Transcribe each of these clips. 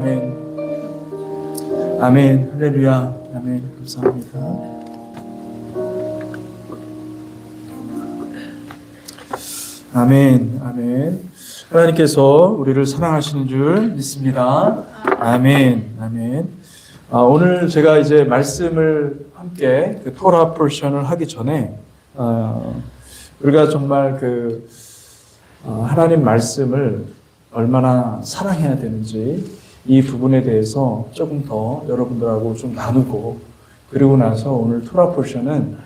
아멘. 아멘. 할렐루야. 아멘. 감사합니다. 아멘. 아멘. 하나님께서 우리를 사랑하시는 줄 믿습니다. 아멘. 아멘. 오늘 제가 이제 말씀을 함께 토라 포션을 하기 전에 우리가 정말 하나님 말씀을 얼마나 사랑해야 되는지 이 부분에 대해서 조금 더 여러분들하고 좀 나누고, 그리고 나서 오늘 토라 포션은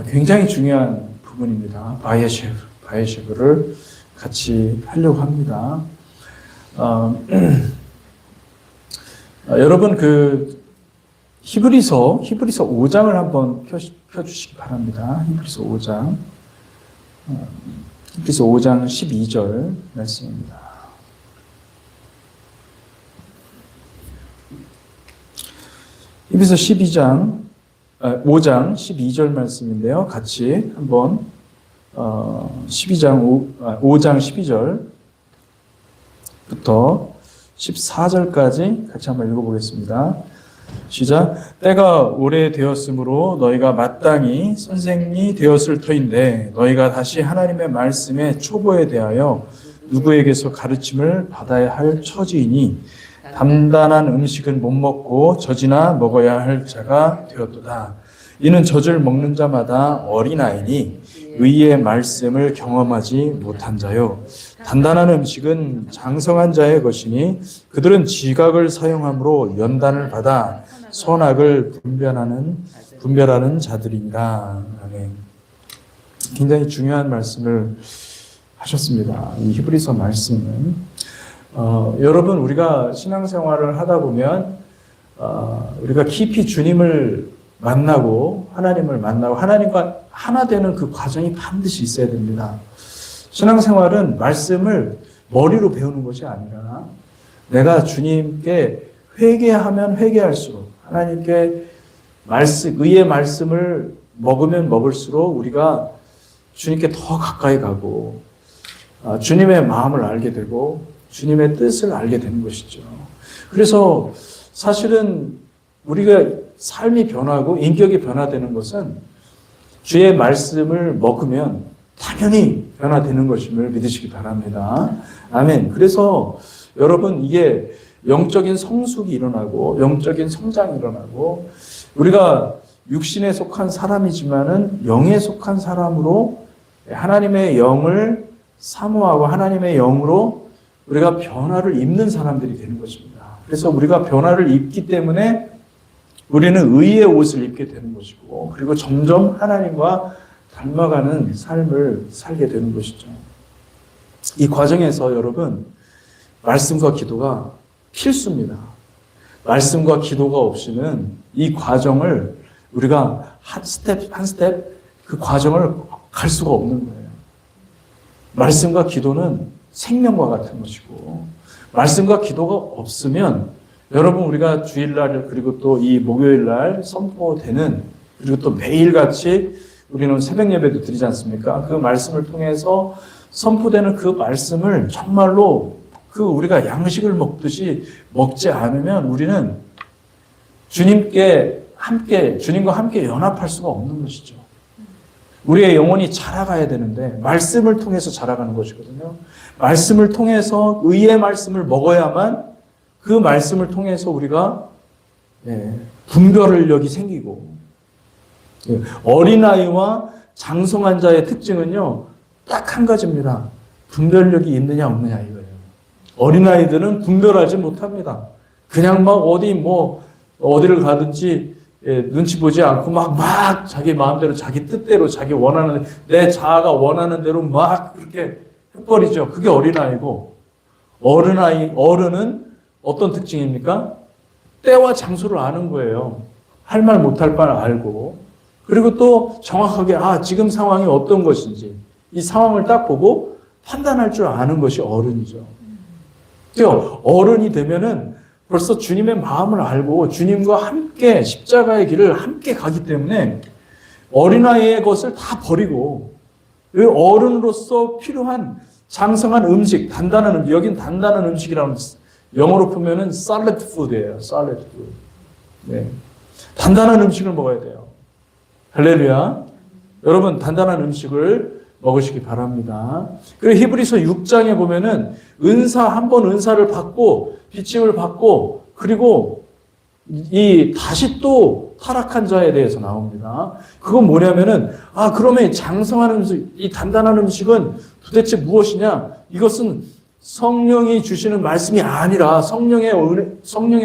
굉장히 중요한 부분입니다. 바이에쉐브를 같이 하려고 합니다. 여러분 히브리서 5장을 한번 펴주시기 바랍니다. 히브리서 5장 12절 말씀입니다. 히브리서 5장 12절 말씀인데요. 같이 한번 5장 12절부터 14절까지 같이 한번 읽어보겠습니다. 시작. 때가 오래되었으므로 너희가 마땅히 선생이 되었을 터인데 너희가 다시 하나님의 말씀의 초보에 대하여 누구에게서 가르침을 받아야 할 처지이니 단단한 음식은 못 먹고 젖이나 먹어야 할 자가 되었도다. 이는 젖을 먹는 자마다 어린아이니 의의 말씀을 경험하지 못한 자요. 단단한 음식은 장성한 자의 것이니 그들은 지각을 사용함으로 연단을 받아 선악을 분별하는 자들이니라. 아멘. 굉장히 중요한 말씀을 하셨습니다. 이 히브리서 말씀은 여러분, 우리가 신앙생활을 하다 보면 우리가 깊이 주님을 만나고 하나님을 만나고 하나님과 하나 되는 그 과정이 반드시 있어야 됩니다. 신앙생활은 말씀을 머리로 배우는 것이 아니라 내가 주님께 회개하면 회개할수록 하나님께 의의 말씀을 먹으면 먹을수록 우리가 주님께 더 가까이 가고 주님의 마음을 알게 되고 주님의 뜻을 알게 되는 것이죠. 그래서 사실은 우리가 삶이 변하고 인격이 변화되는 것은 주의 말씀을 먹으면 당연히 변화되는 것임을 믿으시기 바랍니다. 아멘. 그래서 여러분, 이게 영적인 성숙이 일어나고 영적인 성장이 일어나고 우리가 육신에 속한 사람이지만은 영에 속한 사람으로 하나님의 영을 사모하고 하나님의 영으로 우리가 변화를 입는 사람들이 되는 것입니다. 그래서 우리가 변화를 입기 때문에 우리는 의의 옷을 입게 되는 것이고, 그리고 점점 하나님과 닮아가는 삶을 살게 되는 것이죠. 이 과정에서 여러분, 말씀과 기도가 필수입니다. 말씀과 기도가 없이는 이 과정을 우리가 한 스텝 그 과정을 갈 수가 없는 거예요. 말씀과 기도는 생명과 같은 것이고, 말씀과 기도가 없으면 여러분, 우리가 주일날 그리고 또 이 목요일날 선포되는, 그리고 또 매일같이 우리는 새벽 예배도 드리지 않습니까? 그 말씀을 통해서 선포되는 그 말씀을 정말로 우리가 양식을 먹듯이 먹지 않으면 우리는 주님과 함께 연합할 수가 없는 것이죠. 우리의 영혼이 자라가야 되는데 말씀을 통해서 자라가는 것이거든요. 말씀을 통해서 의의 말씀을 먹어야만 그 말씀을 통해서 우리가 분별력이 생기고, 어린아이와 장성한 자의 특징은요, 딱 한 가지입니다. 분별력이 있느냐 없느냐 이거예요. 어린아이들은 분별하지 못합니다. 그냥 막 어디를 가든지 눈치 보지 않고 막 자기 마음대로, 자기 뜻대로, 자기 원하는, 내 자아가 원하는 대로 막 그렇게 해버리죠. 그게 어린아이고, 어른은 어떤 특징입니까? 때와 장소를 아는 거예요. 할 말 못할 바를 알고, 그리고 또 정확하게 지금 상황이 어떤 것인지 이 상황을 딱 보고 판단할 줄 아는 것이 어른이죠. 어른이 되면은 벌써 주님의 마음을 알고 주님과 함께 십자가의 길을 함께 가기 때문에 어린아이의 것을 다 버리고 어른으로서 필요한 장성한 음식, 단단한 음식, 여긴 단단한 음식이라는 영어로 보면은 solid food예요. solid food. 네. 단단한 음식을 먹어야 돼요. 할렐루야. 여러분 단단한 음식을 먹으시기 바랍니다. 그리고 히브리서 6장에 보면은 한 번 은사를 받고 빚짐을 받고 그리고 다시 또 타락한 자에 대해서 나옵니다. 그건 뭐냐면은 그러면 장성한 음식, 이 단단한 음식은 도대체 무엇이냐? 이것은 성령이 주시는 말씀이 아니라 성령의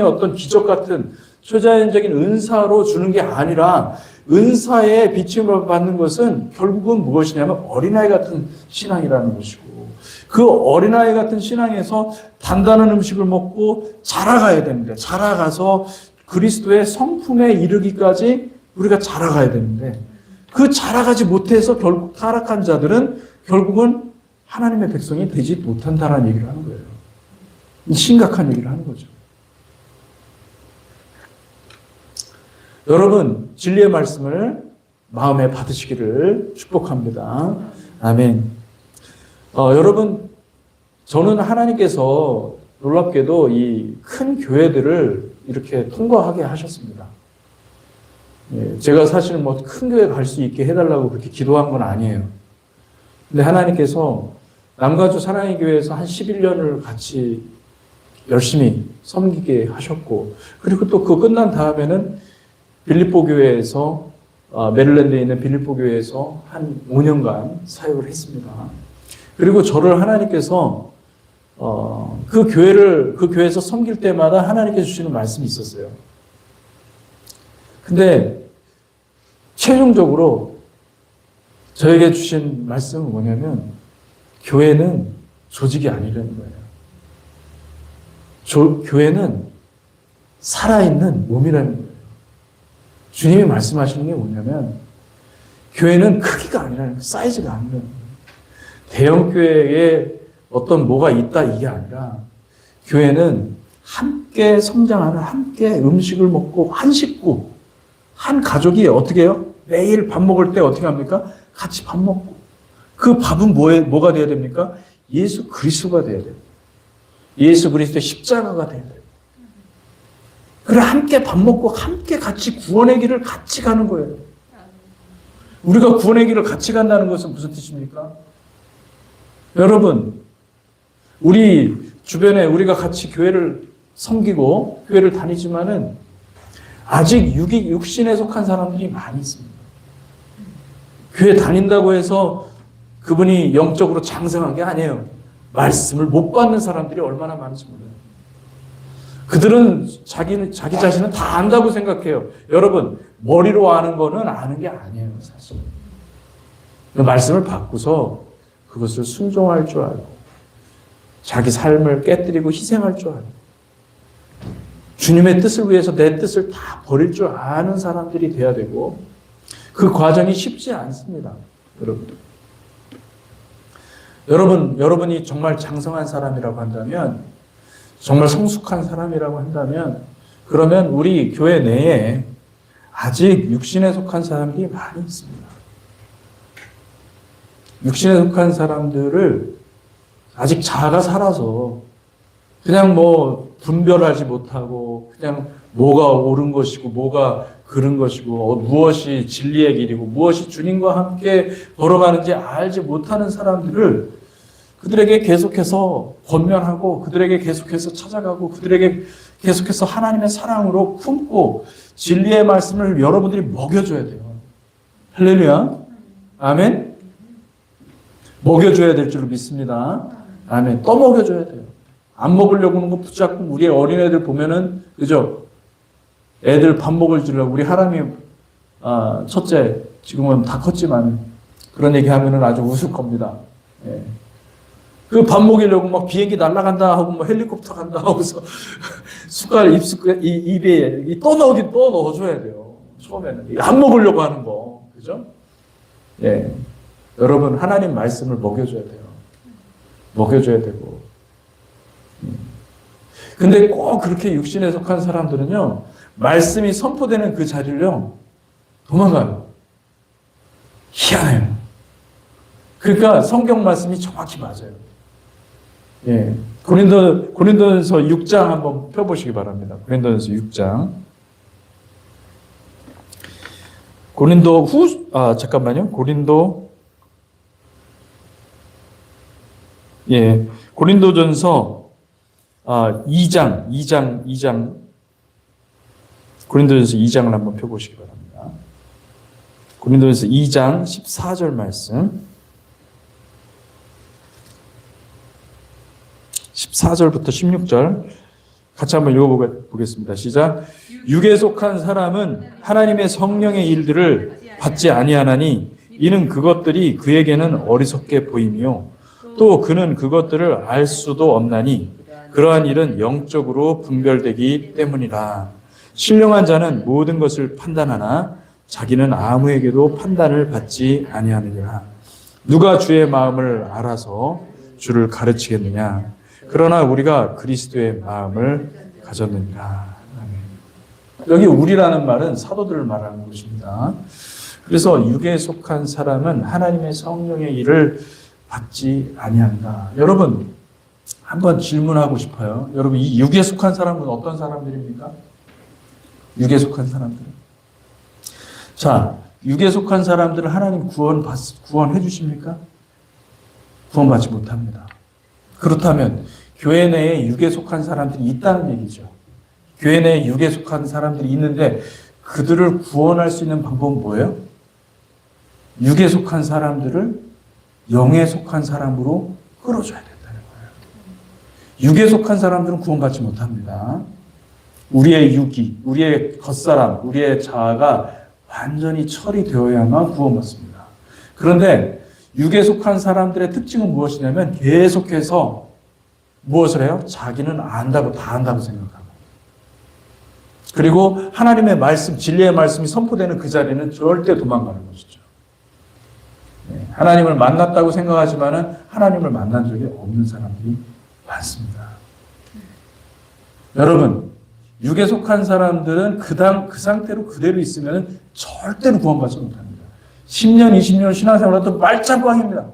어떤 기적 같은 초자연적인 은사로 주는 게 아니라 은사의 비침을 받는 것은 결국은 무엇이냐면 어린아이 같은 신앙이라는 것이고 그 어린아이 같은 신앙에서 단단한 음식을 먹고 자라가야 됩니다. 자라가서 그리스도의 성품에 이르기까지 우리가 자라가야 되는데 그 자라가지 못해서 결국 타락한 자들은 결국은 하나님의 백성이 되지 못한다라는 얘기를 하는 거예요. 심각한 얘기를 하는 거죠. 여러분 진리의 말씀을 마음에 받으시기를 축복합니다. 아멘. 여러분 저는 하나님께서 놀랍게도 이 큰 교회들을 이렇게 통과하게 하셨습니다. 제가 사실 뭐 큰 교회 갈 수 있게 해달라고 그렇게 기도한 건 아니에요. 근데 하나님께서 남가주 사랑의 교회에서 한 11년을 같이 열심히 섬기게 하셨고 그리고 또 그거 끝난 다음에는 빌립보 교회에서 메릴랜드에 있는 빌립보 교회에서 한 5년간 사역을 했습니다. 그리고 저를 하나님께서 그 교회에서 섬길 때마다 하나님께서 주시는 말씀이 있었어요. 근데 최종적으로 저에게 주신 말씀은 뭐냐면 교회는 조직이 아니라는 거예요. 교회는 살아있는 몸이라는 거예요. 주님이 말씀하시는 게 뭐냐면 교회는 크기가 아니라는 거예요. 사이즈가 아니라는 거예요. 대형 교회에 어떤 뭐가 있다 이게 아니라 교회는 함께 성장하는 함께 음식을 먹고 한 식구 한 가족이 어떻게 해요? 매일 밥 먹을 때 어떻게 합니까? 같이 밥 먹고 그 밥은 뭐가 돼야 됩니까? 예수 그리스도가 돼야 돼요. 예수 그리스도의 십자가가 돼야 돼요. 그래 함께 밥 먹고 함께 같이 구원의 길을 같이 가는 거예요. 우리가 구원의 길을 같이 간다는 것은 무슨 뜻입니까? 여러분 우리 주변에 우리가 같이 교회를 섬기고 교회를 다니지만은 아직 육신에 속한 사람들이 많이 있습니다. 교회 다닌다고 해서 그분이 영적으로 장성한 게 아니에요. 말씀을 못 받는 사람들이 얼마나 많은지 몰라요. 그들은 자기 자신은 다 안다고 생각해요. 여러분 머리로 아는 거는 아는 게 아니에요. 사실 그 말씀을 받고서 그것을 순종할 줄 알고 자기 삶을 깨뜨리고 희생할 줄 알고 주님의 뜻을 위해서 내 뜻을 다 버릴 줄 아는 사람들이 돼야 되고 그 과정이 쉽지 않습니다. 여러분이 정말 장성한 사람이라고 한다면 정말 성숙한 사람이라고 한다면 그러면 우리 교회 내에 아직 육신에 속한 사람들이 많이 있습니다. 육신에 속한 사람들을 아직 자아가 살아서 그냥 뭐 분별하지 못하고 그냥 뭐가 옳은 것이고 뭐가 그른 것이고 무엇이 진리의 길이고 무엇이 주님과 함께 걸어가는지 알지 못하는 사람들을 그들에게 계속해서 권면하고 그들에게 계속해서 찾아가고 그들에게 계속해서 하나님의 사랑으로 품고 진리의 말씀을 여러분들이 먹여줘야 돼요. 할렐루야. 아멘. 먹여줘야 될 줄 믿습니다. 아멘. 또 먹여줘야 돼요. 안 먹으려고 하는 거 붙잡고 우리 어린애들 보면은 그죠? 애들 밥 먹을 주려고 우리 하람이 첫째 지금은 다 컸지만 그런 얘기 하면은 아주 웃을 겁니다. 예. 그 밥 먹이려고 막 비행기 날아간다 하고 뭐 헬리콥터 간다 하고서 숟갈 입에 또 넣어줘야 돼요. 처음에는 안 먹으려고 하는 거 그죠? 예. 여러분 하나님 말씀을 먹여줘야 돼요. 먹여줘야 되고. 근데 꼭 그렇게 육신에 속한 사람들은요 말씀이 선포되는 그 자리를요 도망가요. 희한해요. 그러니까 성경 말씀이 정확히 맞아요. 예. 고린도전서 6장 한번 펴보시기 바랍니다. 고린도전서 6장. 잠깐만요. 고린도전서 2장. 고린도전서 2장을 한번 펴보시기 바랍니다. 고린도전서 2장 14절 말씀. 14절부터 16절 같이 한번 읽어보겠습니다. 시작. 육에 속한 사람은 하나님의 성령의 일들을 받지 아니하나니 이는 그것들이 그에게는 어리석게 보이며 또 그는 그것들을 알 수도 없나니 그러한 일은 영적으로 분별되기 때문이라. 신령한 자는 모든 것을 판단하나 자기는 아무에게도 판단을 받지 아니하느니라. 누가 주의 마음을 알아서 주를 가르치겠느냐. 그러나 우리가 그리스도의 마음을 가졌느니라. 여기 우리라는 말은 사도들을 말하는 것입니다. 그래서 육에 속한 사람은 하나님의 성령의 일을 받지 아니한다. 여러분 한번 질문하고 싶어요. 여러분 이 육에 속한 사람은 어떤 사람들입니까? 육에 속한 사람들은. 자, 육에 속한 사람들은 하나님 구원해 주십니까? 구원받지 못합니다. 그렇다면 교회 내에 육에 속한 사람들이 있다는 얘기죠. 교회 내에 육에 속한 사람들이 있는데 그들을 구원할 수 있는 방법은 뭐예요? 육에 속한 사람들을 영에 속한 사람으로 끌어줘야 된다는 거예요. 육에 속한 사람들은 구원받지 못합니다. 우리의 육이, 우리의 겉사람, 우리의 자아가 완전히 처리되어야만 구원받습니다. 그런데 육에 속한 사람들의 특징은 무엇이냐면 계속해서 무엇을 해요? 자기는 안다고, 다 안다고 생각하고. 그리고 하나님의 말씀, 진리의 말씀이 선포되는 그 자리는 절대 도망가는 것이죠. 하나님을 만났다고 생각하지만은 하나님을 만난 적이 없는 사람들이 많습니다. 여러분, 육에 속한 사람들은 그 상태로 그대로 있으면 절대로 구원받지 못합니다. 10년, 20년 신앙생활도 말짱꽝입니다.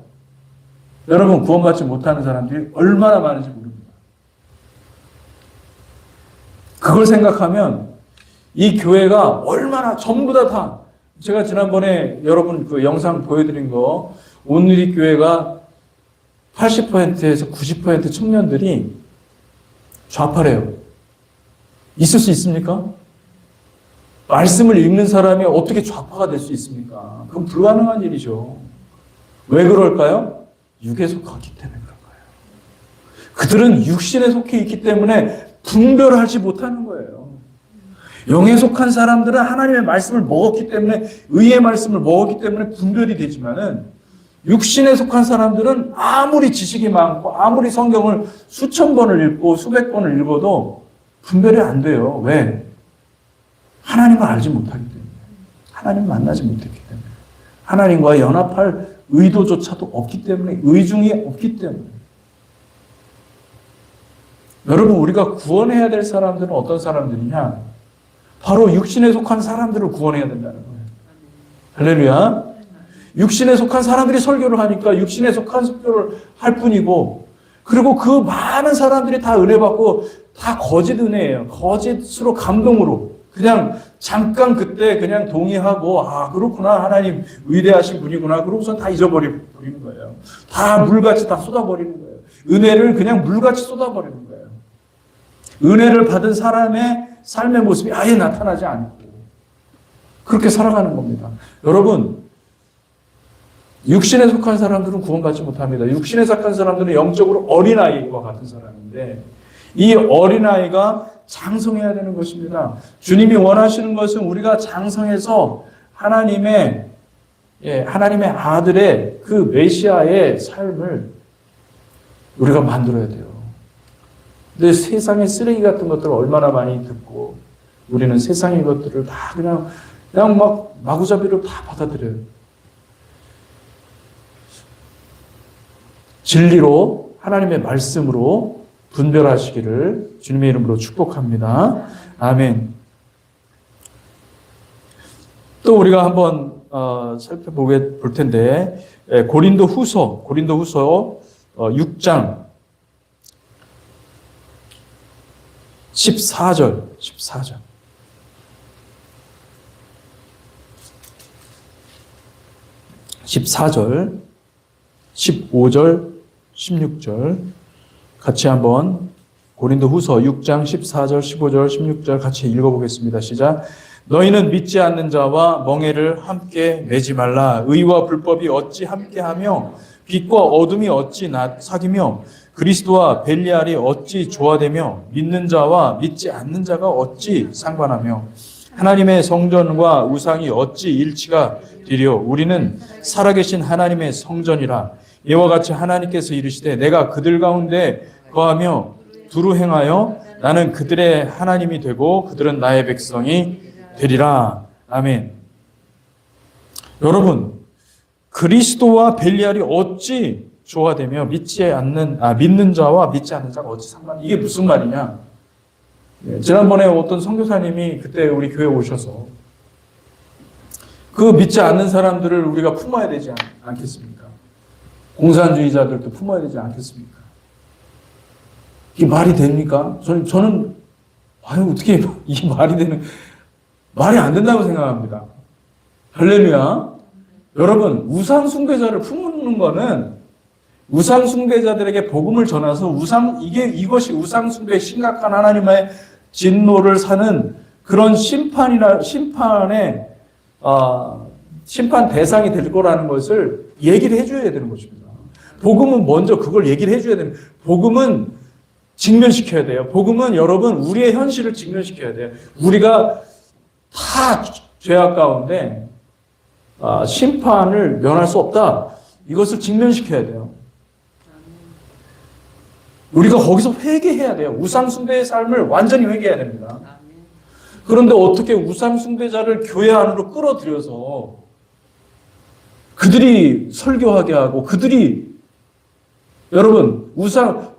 여러분, 구원받지 못하는 사람들이 얼마나 많은지 모릅니다. 그걸 생각하면 이 교회가 얼마나 전부 다 제가 지난번에 여러분 그 영상 보여드린 거 온누리 교회가 80%에서 90% 청년들이 좌파래요. 있을 수 있습니까? 말씀을 읽는 사람이 어떻게 좌파가 될 수 있습니까? 그건 불가능한 일이죠. 왜 그럴까요? 육에 속하기 때문에 그런 거예요. 그들은 육신에 속해 있기 때문에 분별하지 못하는 거예요. 영에 속한 사람들은 하나님의 말씀을 먹었기 때문에, 의의 말씀을 먹었기 때문에 분별이 되지만은 육신에 속한 사람들은 아무리 지식이 많고 아무리 성경을 수천 번을 읽고 수백 번을 읽어도 분별이 안 돼요. 왜? 하나님을 알지 못하기 때문에. 하나님을 만나지 못했기 때문에. 하나님과 연합할 의도조차도 없기 때문에, 의중이 없기 때문에. 여러분, 우리가 구원해야 될 사람들은 어떤 사람들이냐? 바로 육신에 속한 사람들을 구원해야 된다는 거예요. 할렐루야. 육신에 속한 사람들이 설교를 하니까 육신에 속한 설교를 할 뿐이고, 그리고 그 많은 사람들이 다 은혜 받고 다 거짓 은혜예요. 거짓으로 감동으로. 그냥 잠깐 그때 그냥 동의하고, 아, 그렇구나. 하나님 위대하신 분이구나. 그러고서 다 잊어버리는 거예요. 다 물같이 다 쏟아버리는 거예요. 은혜를 그냥 물같이 쏟아버리는 거예요. 은혜를 받은 사람의 삶의 모습이 아예 나타나지 않고 그렇게 살아가는 겁니다. 여러분, 육신에 속한 사람들은 구원받지 못합니다. 육신에 속한 사람들은 영적으로 어린아이와 같은 사람인데 이 어린아이가 장성해야 되는 것입니다. 주님이 원하시는 것은 우리가 장성해서 하나님의 아들의 그 메시아의 삶을 우리가 만들어야 돼요. 근데 세상의 쓰레기 같은 것들을 얼마나 많이 듣고 우리는 세상의 것들을 다 그냥 막 마구잡이로 다 받아들여요. 진리로 하나님의 말씀으로 분별하시기를 주님의 이름으로 축복합니다. 아멘. 또 우리가 한번 볼 텐데 고린도 후서 6장 14절. 14절, 15절, 16절 같이 한번 고린도후서 6장 14절, 15절, 16절 같이 읽어보겠습니다. 시작. 너희는 믿지 않는 자와 멍에를 함께 매지 말라. 의와 불법이 어찌 함께하며 빛과 어둠이 어찌 사귀며 그리스도와 벨리알이 어찌 조화되며 믿는 자와 믿지 않는 자가 어찌 상관하며 하나님의 성전과 우상이 어찌 일치가 되려. 우리는 살아계신 하나님의 성전이라. 이와 같이 하나님께서 이르시되 내가 그들 가운데 거하며 두루 행하여 나는 그들의 하나님이 되고 그들은 나의 백성이 되리라. 아멘. 여러분, 그리스도와 벨리알이 어찌 조화되며 믿는 자와 믿지 않는 자가 어찌 상관? 이게 무슨 말이냐? 지난번에 어떤 선교사님이 그때 우리 교회 오셔서 그 믿지 않는 사람들을 우리가 품어야 되지 않겠습니까? 공산주의자들도 품어야 되지 않겠습니까? 이게 말이 됩니까? 저는 어떻게 이게 말이 안 된다고 생각합니다. 할렐루야. 여러분, 우상 숭배자를 품는 거는 우상 숭배자들에게 복음을 전해서 이것이 우상 숭배의 심각한 하나님의 진노를 사는 그런 심판 대상이 될 거라는 것을 얘기를 해줘야 되는 것입니다. 복음은 먼저 그걸 얘기를 해줘야 됩니다. 복음은 직면시켜야 돼요. 복음은 여러분 우리의 현실을 직면시켜야 돼요. 우리가 다 죄악 가운데 심판을 면할 수 없다. 이것을 직면시켜야 돼요. 우리가 거기서 회개해야 돼요. 우상 숭배의 삶을 완전히 회개해야 됩니다. 그런데 어떻게 우상 숭배자를 교회 안으로 끌어들여서 그들이 설교하게 하고 여러분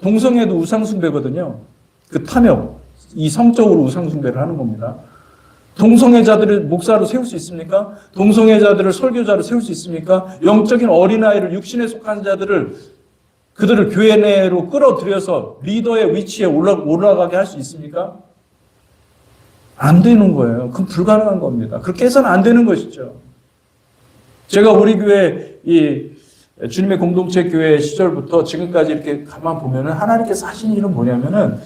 동성애도 우상 숭배거든요. 그 탐욕, 이 성적으로 우상 숭배를 하는 겁니다. 동성애자들을 목사로 세울 수 있습니까? 동성애자들을 설교자로 세울 수 있습니까? 영적인 어린아이를 육신에 속한 그들을 교회 내로 끌어들여서 리더의 위치에 올라가게 할 수 있습니까? 안 되는 거예요. 그건 불가능한 겁니다. 그렇게 해서는 안 되는 것이죠. 제가 우리 교회 주님의 공동체 교회 시절부터 지금까지 이렇게 가만 보면은 하나님께서 하신 일은 뭐냐면은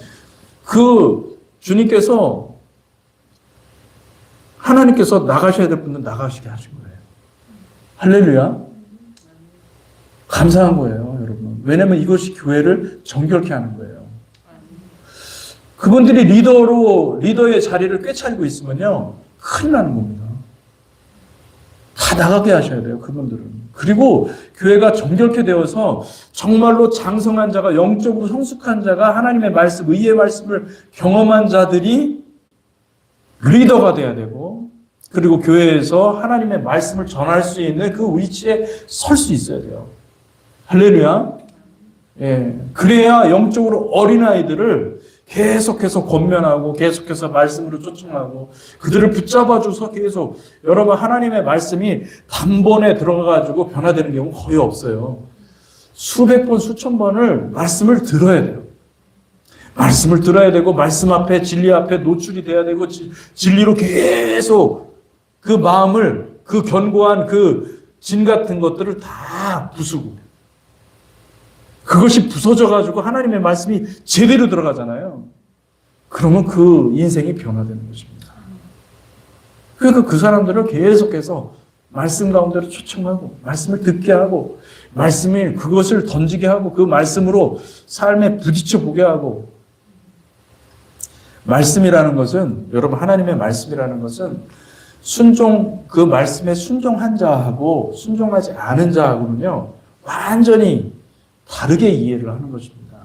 하나님께서 나가셔야 될 분은 나가시게 하신 거예요. 할렐루야. 감사한 거예요, 여러분. 왜냐면 이것이 교회를 정결케 하는 거예요. 그분들이 리더의 자리를 꿰차고 있으면요, 큰일 나는 겁니다. 다 나가게 하셔야 돼요, 그분들은. 그리고 교회가 정결케 되어서 정말로 장성한 자가, 영적으로 성숙한 자가 하나님의 말씀, 의의 말씀을 경험한 자들이 리더가 돼야 되고, 그리고 교회에서 하나님의 말씀을 전할 수 있는 그 위치에 설 수 있어야 돼요. 할렐루야. 예. 그래야 영적으로 어린아이들을 계속해서 권면하고 계속해서 말씀으로 쫓아가고 그들을 붙잡아줘서 계속 여러분 하나님의 말씀이 단번에 들어가가지고 변화되는 경우는 거의 없어요. 수백 번, 수천 번을 말씀을 들어야 돼요. 말씀을 들어야 되고 말씀 앞에 진리 앞에 노출이 돼야 되고 진리로 계속 그 마음을 그 견고한 그 진 같은 것들을 다 부수고 그것이 부서져가지고 하나님의 말씀이 제대로 들어가잖아요. 그러면 그 인생이 변화되는 것입니다. 그러니까 그 사람들을 계속해서 말씀 가운데로 초청하고 말씀을 듣게 하고 말씀이 그것을 던지게 하고 그 말씀으로 삶에 부딪혀 보게 하고 말씀이라는 것은 여러분 하나님의 말씀이라는 것은 그 말씀에 순종한 자하고 순종하지 않은 자하고는요 완전히 다르게 이해를 하는 것입니다.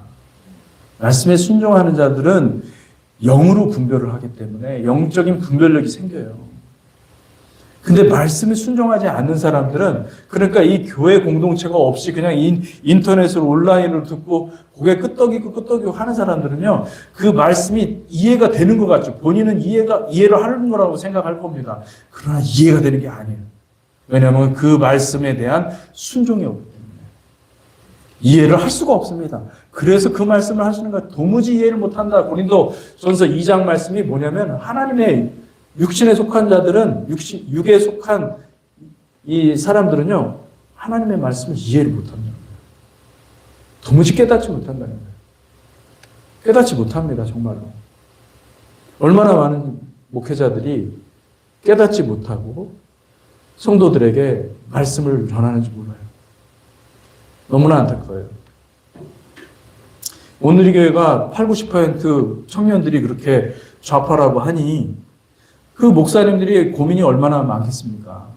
말씀에 순종하는 자들은 영으로 분별을 하기 때문에 영적인 분별력이 생겨요. 근데 말씀에 순종하지 않는 사람들은 그러니까 이 교회 공동체가 없이 그냥 인터넷으로 온라인으로 듣고 고개 끄덕이고 하는 사람들은요 그 말씀이 이해가 되는 것 같죠. 본인은 이해를 하는 거라고 생각할 겁니다. 그러나 이해가 되는 게 아니에요. 왜냐하면 그 말씀에 대한 순종이 없기 때문에 이해를 할 수가 없습니다. 그래서 그 말씀을 하시는 거 도무지 이해를 못한다. 고린도전서 2장 말씀이 뭐냐면 하나님의 육신에 속한 자들은 육에 속한 이 사람들은요 하나님의 말씀을 이해를 못한다는 거예요. 도무지 깨닫지 못한다는 거예요. 깨닫지 못합니다. 정말로. 얼마나 많은 목회자들이 깨닫지 못하고 성도들에게 말씀을 전하는지 몰라요. 너무나 안타까워요. 오늘 이 교회가 80, 90% 청년들이 그렇게 좌파라고 하니 그 목사님들이 고민이 얼마나 많겠습니까?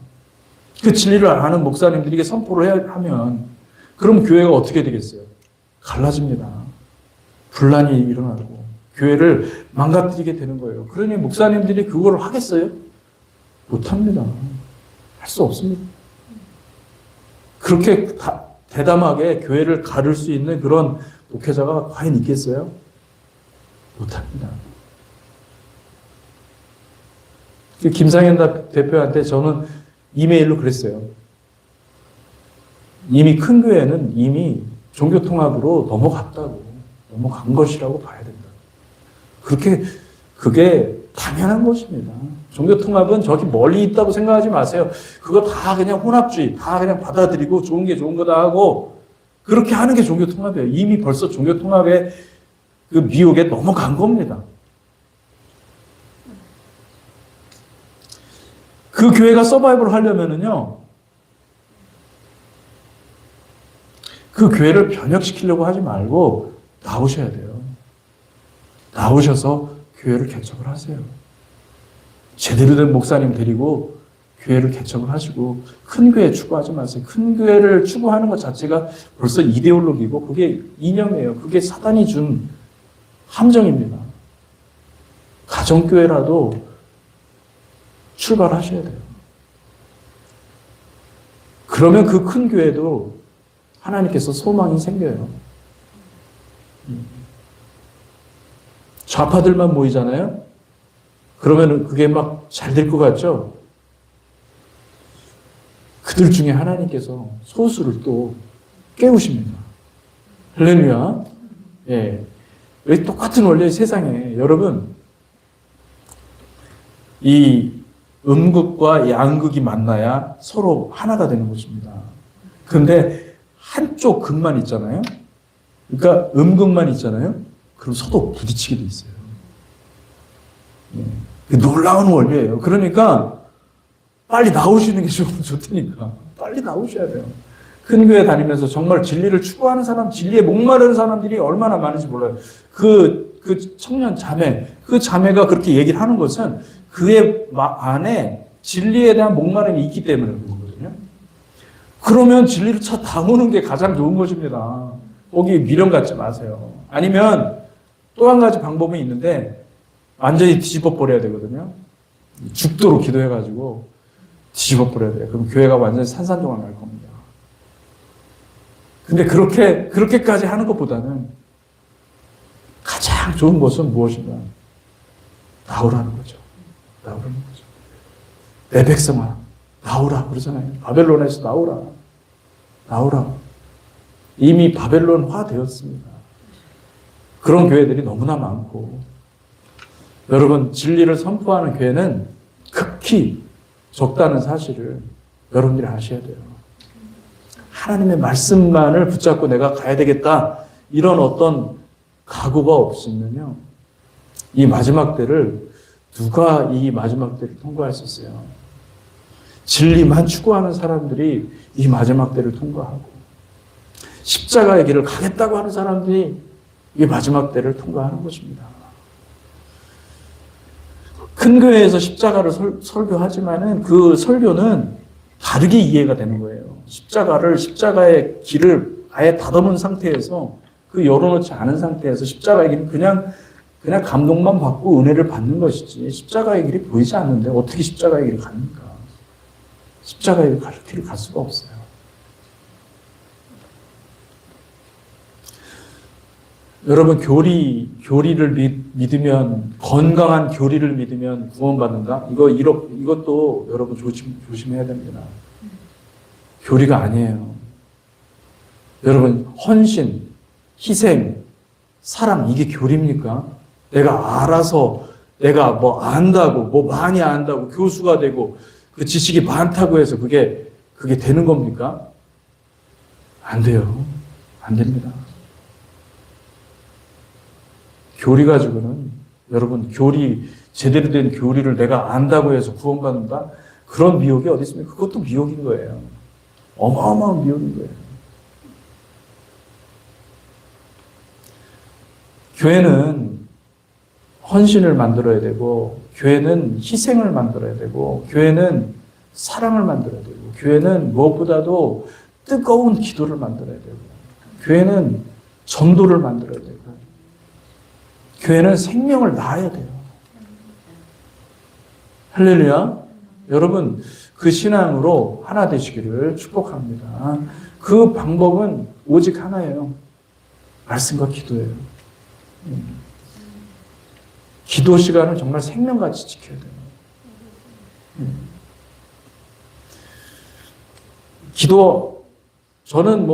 그 진리를 아는 목사님들에게 선포를 하면 그럼 교회가 어떻게 되겠어요? 갈라집니다. 분란이 일어나고 교회를 망가뜨리게 되는 거예요. 그러니 목사님들이 그걸 하겠어요? 못합니다. 할 수 없습니다. 그렇게 대담하게 교회를 가를 수 있는 그런 목회자가 과연 있겠어요? 못합니다. 김상현 대표한테 저는 이메일로 그랬어요. 이미 큰 교회는 이미 종교통합으로 넘어간 것이라고 봐야 된다. 그게 당연한 것입니다. 종교통합은 저기 멀리 있다고 생각하지 마세요. 그거 다 그냥 혼합주의, 다 그냥 받아들이고 좋은 게 좋은 거다 하고 그렇게 하는 게 종교통합이에요. 이미 벌써 종교통합의 그 미혹에 넘어간 겁니다. 그 교회가 서바이벌 하려면은요, 그 교회를 변혁시키려고 하지 말고 나오셔야 돼요. 나오셔서 교회를 개척을 하세요. 제대로 된 목사님 데리고 교회를 개척을 하시고 큰 교회 추구하지 마세요. 큰 교회를 추구하는 것 자체가 벌써 이데올로기고 그게 이념이에요. 그게 사단이 준 함정입니다. 가정교회라도 출발하셔야 돼요. 그러면 그 큰 교회도 하나님께서 소망이 생겨요. 좌파들만 모이잖아요. 그러면 그게 막 잘 될 것 같죠? 그들 중에 하나님께서 소수를 또 깨우십니다. 할렐루야. 예. 왜 똑같은 원리 세상에 여러분 이 음극과 양극이 만나야 서로 하나가 되는 것입니다. 그런데 한쪽 극만 있잖아요. 그러니까 음극만 있잖아요. 그럼 서로 부딪히게 돼 있어요. 예. 놀라운 원리예요. 그러니까 빨리 나오시는 게 좋다니까. 빨리 나오셔야 돼요. 큰 교회 다니면서 정말 진리를 추구하는 사람, 진리에 목마르는 사람들이 얼마나 많은지 몰라요. 그 청년 자매, 그 자매가 그렇게 얘기를 하는 것은 그의 안에 진리에 대한 목마름이 있기 때문에 그런 거거든요. 그러면 진리를 담으는 게 가장 좋은 것입니다. 거기 미련 갖지 마세요. 아니면 또 한 가지 방법이 있는데 완전히 뒤집어 버려야 되거든요. 죽도록 기도해가지고 뒤집어 버려야 돼요. 그럼 교회가 완전히 산산조각 날 겁니다. 근데 그렇게까지 하는 것보다는 가장 좋은 것은 무엇인가? 나오라는 거죠. 나오라는 거죠. 내 백성아, 나오라 그러잖아요. 바벨론에서 나오라. 나오라. 이미 바벨론화 되었습니다. 그런 교회들이 너무나 많고, 여러분, 진리를 선포하는 교회는 극히 적다는 사실을 여러분들이 아셔야 돼요. 하나님의 말씀만을 붙잡고 내가 가야 되겠다. 이런 어떤 각오가 없으면요. 이 마지막 때를 누가 이 마지막 때를 통과할 수 있어요? 진리만 추구하는 사람들이 이 마지막 때를 통과하고 십자가의 길을 가겠다고 하는 사람들이 이 마지막 때를 통과하는 것입니다. 큰 교회에서 십자가를 설교하지만은 그 설교는 다르게 이해가 되는 거예요. 십자가의 길을 아예 닫아놓은 상태에서 그 열어놓지 않은 상태에서 십자가의 길은 그냥 감동만 받고 은혜를 받는 것이지 십자가의 길이 보이지 않는데 어떻게 십자가의 길을 갑니까? 십자가의 길을 갈 수가 없어요. 여러분 교리를 믿으면 건강한 교리를 믿으면 구원받는다? 이것도 여러분 조심해야 됩니다. 교리가 아니에요. 여러분 헌신, 희생, 사랑, 이게 교리입니까? 내가 알아서, 내가 뭐 안다고, 뭐 많이 안다고, 교수가 되고, 그 지식이 많다고 해서 그게 되는 겁니까? 안 돼요. 안 됩니다. 교리 가지고는, 여러분, 제대로 된 교리를 내가 안다고 해서 구원받는다? 그런 미혹이 어디 있습니까? 그것도 미혹인 거예요. 어마어마한 미혹인 거예요. 교회는 헌신을 만들어야 되고, 교회는 희생을 만들어야 되고, 교회는 사랑을 만들어야 되고, 교회는 무엇보다도 뜨거운 기도를 만들어야 되고, 교회는 전도를 만들어야 되고, 교회는 생명을 낳아야 돼요. 할렐루야. 여러분, 그 신앙으로 하나 되시기를 축복합니다. 그 방법은 오직 하나예요. 말씀과 기도예요. 기도 시간을 정말 생명같이 지켜야 돼요. 저는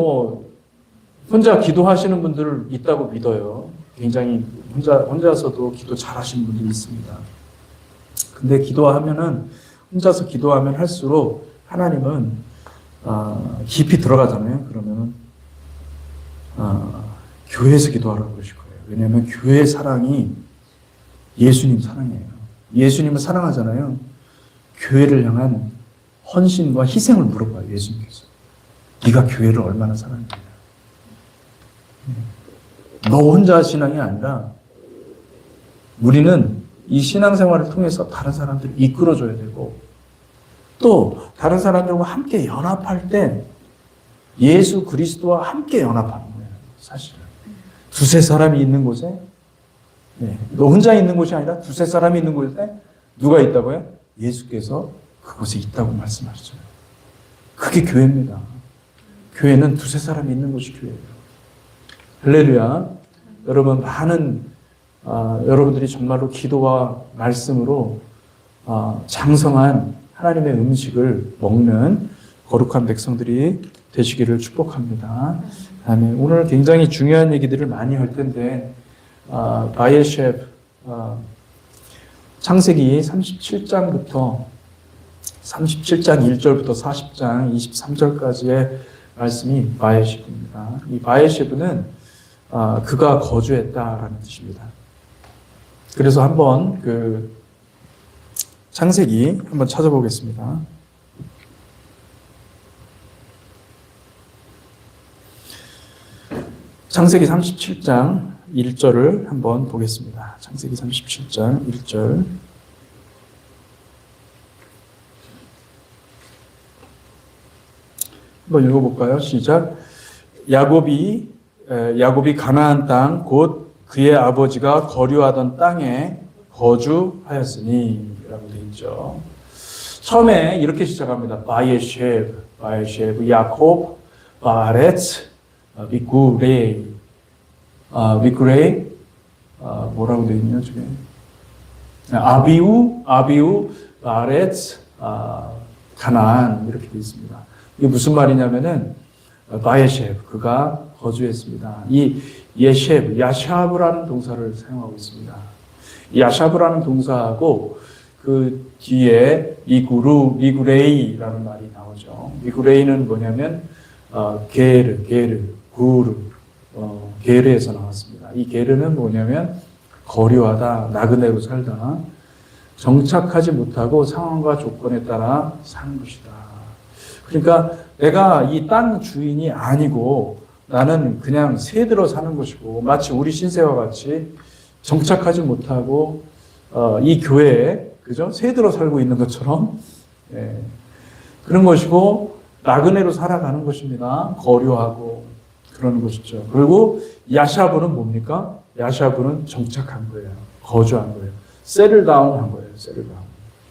혼자 기도하시는 분들 있다고 믿어요. 굉장히 혼자서도 기도 잘하시는 분들이 있습니다. 근데 혼자서 기도하면 할수록 하나님은 깊이 들어가잖아요. 그러면은 교회에서 기도하라고 그러실 거예요. 왜냐하면 교회의 사랑이 예수님 사랑이에요. 예수님을 사랑하잖아요. 교회를 향한 헌신과 희생을 물어봐요. 예수님께서. 네가 교회를 얼마나 사랑하냐. 너 혼자 신앙이 아니라 우리는 이 신앙생활을 통해서 다른 사람들을 이끌어줘야 되고, 또 다른 사람들과 함께 연합할 때 예수 그리스도와 함께 연합하는 거예요. 사실은 두세 사람이 있는 곳에, 너 혼자 있는 곳이 아니라 두세 사람이 있는 곳에 누가 있다고요? 예수께서 그곳에 있다고 말씀하셨어요. 그게 교회입니다. 교회는 두세 사람이 있는 곳이 교회예요. 할렐루야. 여러분, 여러분들이 정말로 기도와 말씀으로 장성한 하나님의 음식을 먹는 거룩한 백성들이 되시기를 축복합니다. 다음에 오늘 굉장히 중요한 얘기들을 많이 할 텐데, 바이에셰프, 창세기 37장 1절부터 40장 23절까지의 말씀이 바이에셰프입니다. 이 바이에셰프는 그가 거주했다라는 뜻입니다. 그래서 한번 창세기 한번 찾아보겠습니다. 창세기 37장 1절을 한번 보겠습니다. 창세기 37장 1절. 한번 읽어볼까요? 시작. 야곱이 가나안 땅 곧 그의 아버지가 거류하던 땅에 거주하였으니 라고 되어 있죠. 처음에 이렇게 시작합니다. 바이에셰브, 야곱, 바레츠, 비구레이. 뭐라고 되어 있냐, 저게? 아비우, 바레츠, 가나안, 이렇게 되어 있습니다. 이게 무슨 말이냐면은, 바이에셰브, 그가 거주했습니다. 이 예셰브, 야샤브라는 동사를 사용하고 있습니다. 야샤브라는 동사하고 그 뒤에 미구레이라는 말이 나오죠. 미구레이는 뭐냐면 게르에서 나왔습니다. 이 게르는 뭐냐면 거류하다, 나그네로 살다, 정착하지 못하고 상황과 조건에 따라 사는 것이다. 그러니까 내가 이 땅 주인이 아니고 나는 그냥 새들어 사는 것이고, 마치 우리 신세와 같이 정착하지 못하고 이 교회에 그죠? 새들어 살고 있는 것처럼 그런 것이고, 나그네로 살아가는 것입니다. 거류하고 그러는 것이죠. 그리고 야샤브는 뭡니까? 야샤브는 정착한 거예요. 거주한 거예요. 세틀다운한 거예요. 세틀다운.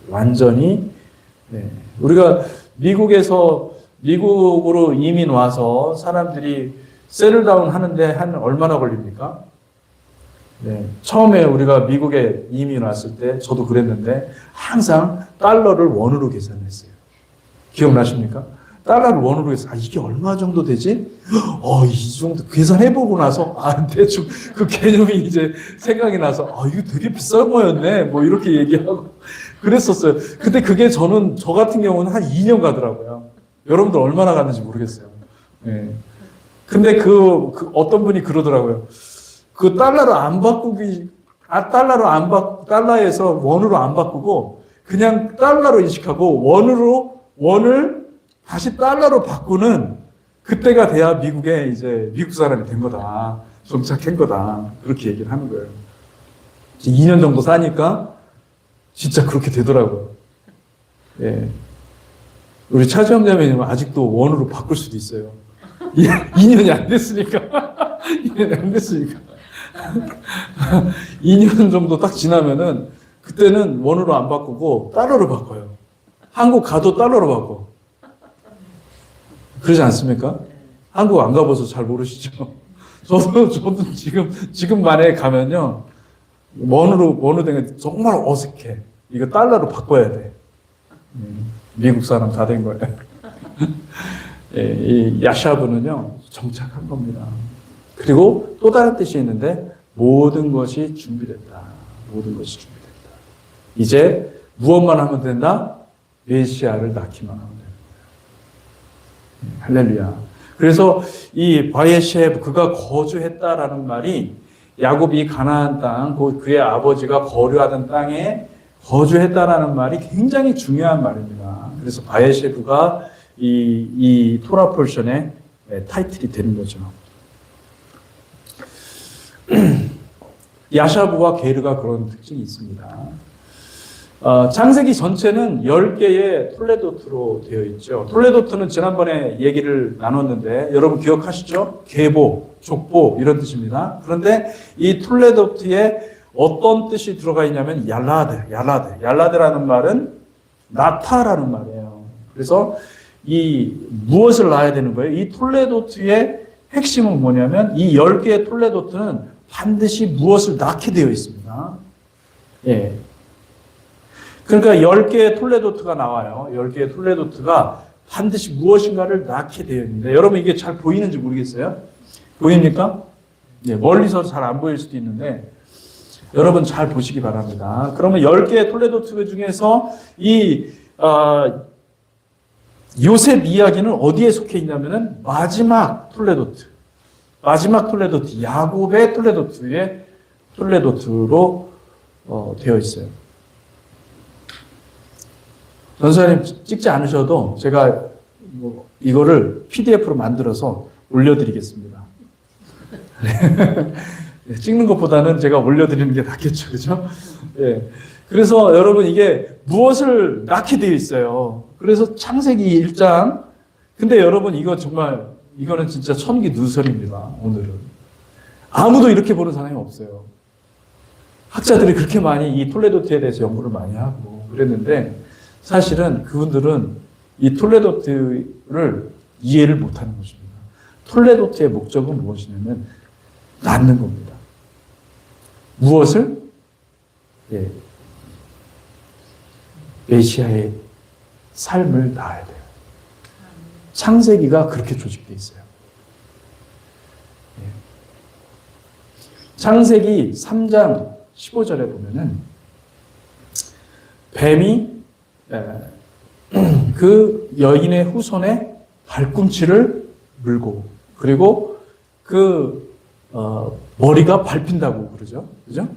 완전히 우리가 미국으로 이민 와서 사람들이 세틀다운 하는데 얼마나 걸립니까? 처음에 우리가 미국에 이민 왔을 때 저도 그랬는데 항상 달러를 원으로 계산했어요. 기억나십니까? 달러를 원으로 해서, 이게 얼마 정도 되지? 이 정도 계산해보고 나서, 대충 그 개념이 이제 생각이 나서, 이거 되게 비싼 거였네. 뭐 이렇게 얘기하고 그랬었어요. 근데 그게 저 같은 경우는 한 2년 가더라고요. 여러분들 얼마나 갔는지 모르겠어요. 예. 근데 어떤 분이 그러더라고요. 그 달러에서 원으로 안 바꾸고, 그냥 달러로 인식하고, 원을 다시 달러로 바꾸는 그때가 돼야 미국 사람이 된 거다. 정착한 거다. 그렇게 얘기를 하는 거예요. 2년 정도 사니까 진짜 그렇게 되더라고요. 예. 우리 차지영자매님은 아직도 원으로 바꿀 수도 있어요. 2년이 안 됐으니까. 2년이 안 됐으니까. 2년 정도 딱 지나면은 그때는 원으로 안 바꾸고 달러로 바꿔요. 한국 가도 달러로 바꿔. 그러지 않습니까? 한국 안 가봐서 잘 모르시죠? 저도 지금 만약에 가면요. 원으로 된 게 정말 어색해. 이거 달러로 바꿔야 돼. 미국 사람 다 된 거예요. 예, 이 야샤브는요, 정착한 겁니다. 그리고 또 다른 뜻이 있는데, 모든 것이 준비됐다. 모든 것이 준비됐다. 이제 무엇만 하면 된다? 메시아를 낳기만 하면 된다. 할렐루야. 그래서 이 바에셰브, 그가 거주했다라는 말이 야곱이 가나안 땅, 그의 아버지가 거류하던 땅에 거주했다라는 말이 굉장히 중요한 말입니다. 그래서 바에셰브가 이 토라 폴션의 타이틀이 되는 거죠. 야샤브와 게르가 그런 특징이 있습니다. 창세기 전체는 10개의 톨레도트로 되어 있죠. 톨레도트는 지난번에 얘기를 나눴는데 여러분 기억하시죠? 계보, 족보 이런 뜻입니다. 그런데 이 톨레도트에 어떤 뜻이 들어가 있냐면 yarlad라는 말은 낳다라는 말이에요. 그래서 무엇을 낳아야 되는 거예요? 이 톨레도트의 핵심은 뭐냐면 이 10개의 톨레도트는 반드시 무엇을 낳게 되어 있습니다. 예. 그러니까 10개의 톨레도트가 나와요. 10개의 톨레도트가 반드시 무엇인가를 낳게 되어 있는데 여러분 이게 잘 보이는지 모르겠어요? 보입니까? 예, 멀리서 잘 안 보일 수도 있는데 여러분 잘 보시기 바랍니다. 그러면 10개의 톨레도트 중에서 요셉 이야기는 어디에 속해 있냐면은 마지막 톨레도트, 야곱의 톨레도트로 되어 있어요. 전사님 찍지 않으셔도 제가 이거를 PDF로 만들어서 올려드리겠습니다. 찍는 것보다는 제가 올려드리는 게 낫겠죠, 그죠? 예. 그래서 여러분 이게 무엇을 낳게 되어 있어요. 그래서 창세기 1장. 근데 여러분 이거는 진짜 천기누설입니다. 오늘은 아무도 이렇게 보는 사람이 없어요. 학자들이 그렇게 많이 이 톨레도트에 대해서 연구를 많이 하고 그랬는데 사실은 그분들은 이 톨레도트를 이해를 못하는 것입니다. 톨레도트의 목적은 무엇이냐면 낳는 겁니다. 무엇을? 예. 메시아의 삶을 낳아야 돼요. 창세기가 그렇게 조직되어 있어요. 예. 창세기 3장 15절에 보면은 뱀이 그 여인의 후손의 발꿈치를 물고 그리고 머리가 밟힌다고 그러죠. 그죠?